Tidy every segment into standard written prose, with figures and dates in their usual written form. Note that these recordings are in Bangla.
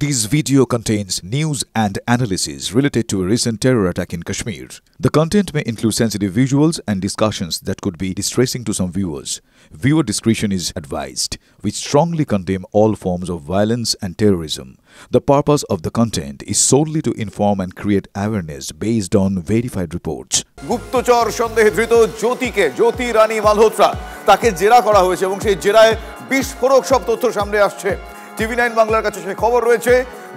This video contains news and analysis related to a recent terror attack in Kashmir. The content may include sensitive visuals and discussions that could be distressing to some viewers. Viewer discretion is advised. We strongly condemn all forms of violence and terrorism. The purpose of the content is solely to inform and create awareness based on verified reports. গুপ্তচর সন্দেহে ধৃত জ্যোতি রানী মালহোত্রা তাকে জেরা করা হয়েছে এবং সেই জেরায় বিস্ফোরক সব তথ্য সামনে আসছে। TV9 বাংলার কাছে সেই খবর রয়েছে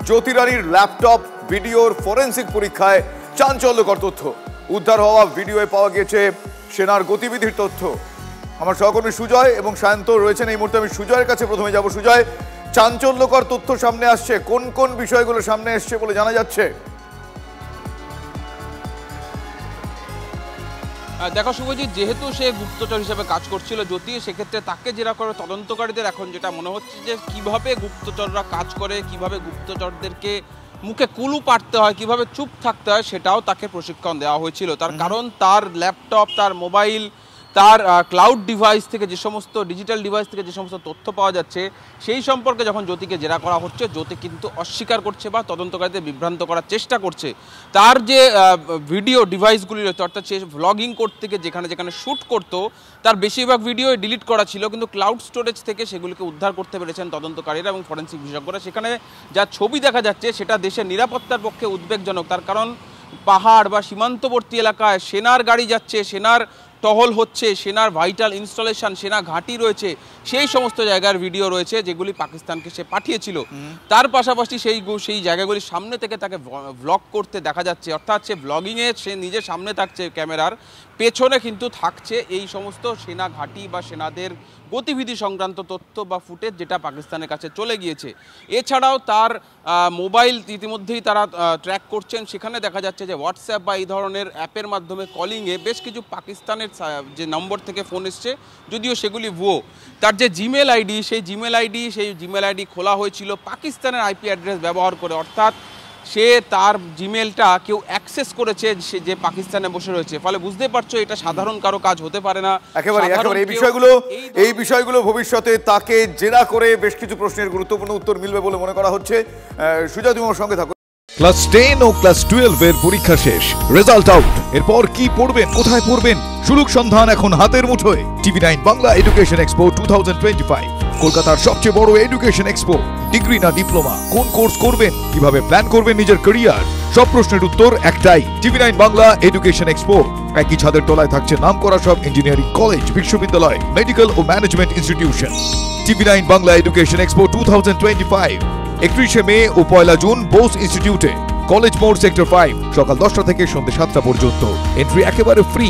জ্যোতি রানীর ল্যাপটপ ভিডিওর ফরেনসিক পরীক্ষায় চাঞ্চল্যকর তথ্য উদ্ধার হওয়া ভিডিওয়ে পাওয়া গেছে সেনার গতিবিধির তথ্য। আমার সহকর্মী সুজয় এবং শান্ত রয়েছেন এই মুহূর্তে। আমি সুজয়ের কাছে প্রথমে যাব। সুজয়, চাঞ্চল্যকর তথ্য সামনে আসছে, কোন কোন বিষয়গুলো সামনে আসছে বলে জানা যাচ্ছে? দেখো শুভজিৎ, যেহেতু সে গুপ্তচর হিসেবে কাজ করছিল জ্যোতি, সেক্ষেত্রে তাকে জেরা করে তদন্তকারীদের এখন যেটা মনে হচ্ছে যে কিভাবে গুপ্তচররা কাজ করে, কিভাবে গুপ্তচরদেরকে মুখে কুলু পাড়তে হয়, কিভাবে চুপ থাকতে হয়, সেটাও তাকে প্রশিক্ষণ দেওয়া হয়েছিল। তার কারণ তার ল্যাপটপ, তার মোবাইল, তার ক্লাউড ডিভাইস থেকে যে সমস্ত ডিজিটাল ডিভাইস থেকে যে সমস্ত তথ্য পাওয়া যাচ্ছে সেই সম্পর্কে যখন জ্যোতিকে জেরা করা হচ্ছে, জ্যোতি কিন্তু অস্বীকার করছে বা তদন্তকারীদের বিভ্রান্ত করার চেষ্টা করছে। তার যে ভিডিও ডিভাইসগুলি রয়েছে, অর্থাৎ সে ভ্লগিং করতে গিয়ে যেখানে যেখানে শ্যুট করতো তার বেশিরভাগ ভিডিও ডিলিট করা ছিল, কিন্তু ক্লাউড স্টোরেজ থেকে সেগুলিকে উদ্ধার করতে পেরেছেন তদন্তকারীরা এবং ফরেন্সিক বিশেষজ্ঞরা। সেখানে যা ছবি দেখা যাচ্ছে সেটা দেশের নিরাপত্তার পক্ষে উদ্বেগজনক। তার কারণ পাহাড় বা সীমান্তবর্তী এলাকায় সেনার গাড়ি যাচ্ছে, সেনার টহল হচ্ছে, সেনার ভাইটাল ইনস্টলেশন, সেনা ঘাঁটি রয়েছে, সেই সমস্ত জায়গার ভিডিও রয়েছে যেগুলি পাকিস্তানকে সে পাঠিয়েছিল। তার পাশাপাশি সেই জায়গাগুলির সামনে থেকে তাকে ভ্লগ করতে দেখা যাচ্ছে, অর্থাৎ সে ভ্লগিংয়ে সে নিজের সামনে থাকছে, ক্যামেরার পেছনে কিন্তু থাকছে এই সমস্ত সেনা ঘাঁটি বা সেনাদের গতিবিধি সংক্রান্ত তথ্য বা ফুটেজ যেটা পাকিস্তানের কাছে চলে গিয়েছে। এছাড়াও তার মোবাইল ইতিমধ্যেই তারা ট্র্যাক করছেন, সেখানে দেখা যাচ্ছে যে হোয়াটসঅ্যাপ বা এই ধরনের অ্যাপের মাধ্যমে কলিংয়ে বেশ কিছু পাকিস্তানের যে নম্বর থেকে ফোন এসছে, যদিও সেগুলি ভুয়ো। তার যে জিমেল আইডি, সেই জিমেল আইডি খোলা হয়েছিল পাকিস্তানের আইপি অ্যাড্রেস ব্যবহার করে, অর্থাৎ সে তার জিমেলটা কেউ অ্যাক্সেস করেছে সে যে পাকিস্তানে বসে রয়েছে। ফলে বুঝতে পারছো এটা সাধারণ কারো কাজ হতে পারে না। একেবারে এই বিষয়গুলো ভবিষ্যতে তাকে জেরা করে বেশ কিছু প্রশ্নের গুরুত্বপূর্ণ উত্তর মিলবে বলে মনে করা হচ্ছে। সুজয়, তুমি আমার সঙ্গে থাকো। ক্লাস 10 ও ক্লাস 12 এর পরীক্ষা শেষ, রেজাল্ট আউট। এরপর কি পড়বেন, কোথায় পড়বেন, সুলুক সন্ধান এখন হাতের মুঠোয়। TV9 বাংলা এডুকেশন এক্সপো 2025, কলকাতার সবচেয়ে বড় এডুকেশন এক্সপো। ডিগ্রি না ডিপ্লোমা, কোন কোর্স করবেন, কিভাবে প্ল্যান করবেন নিজের ক্যারিয়ার, সব প্রশ্নের উত্তর একটাই। TV9 Bangla education expo. একই ছাদের তলায় থাকছে নামকরা সব ইঞ্জিনিয়ারিং কলেজ, বিশ্ববিদ্যালয়, মেডিকেল ও management institution. TV9 Bangla education expo 2025, 31 May ও 1 জুন বোস ইনস্টিটিউটে, কলেজ মোড়, সেক্টর 5, সকাল 10টা থেকে সন্ধ্যে 7টা পর্যন্ত। এন্ট্রি একেবারে ফ্রি।